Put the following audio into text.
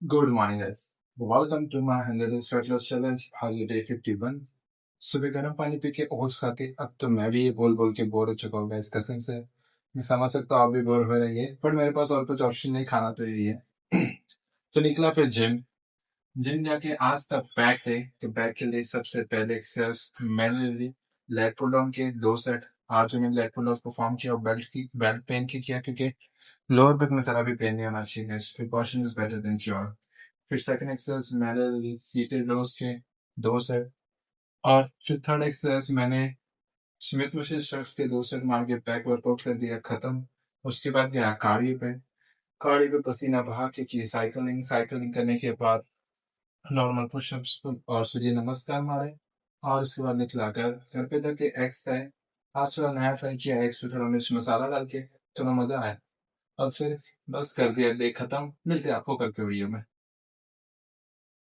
Good morning, guys. Welcome to my 100 days fat loss challenge. आज है day 51। सुबह गर्म पानी पी के ओट्स खा के अब तो मैं भी ये बोल बोल के बोर हो चुका हूँ गाइस, कसम से। मैं समझ सकता हूँ आप भी बोर हो रही है, पर मेरे पास और कुछ ऑप्शन नहीं, खाना तो यही है। तो निकला फिर जिम। जिम जाके आज तक बैक डे, तो बैक के लिए सबसे पहले एक्सरसाइज मैंने ली लेग पुल डाउन के 2 सेट। आज जो मैंने लेग पुल डाउन परफॉर्म किया और बेल्ट पेन की किया, क्योंकि लोअर बैक में जरा भी पेन नहीं होना चाहिए guys. Precaution is better than cure। फिर सेकंड एक्सरसाइज मैंने ली सीटेड रोज के 2 सेट। और फिर थर्ड एक्सरसाइज मैंने स्मिथ मशीन स्ट्रक्स के 2 सेट मार के बैक वर्कआउट कर दिया खत्म। उसके बाद गया कार्डियो पे पसीना बहा के की साइकिलिंग करने के बाद नॉर्मल पुशअप्स और सूर्य नमस्कार मारे। और उसके बाद निकला घर पे जाके एग्स खाए। आज थोड़ा नया ट्राई किया, एग्स पे थोड़ा मिर्च मसाला डाल के, थोड़ा मजा आया। और फिर बस कर दिया, डे खत्म। मिलते हैं आपको कल के वीडियो में।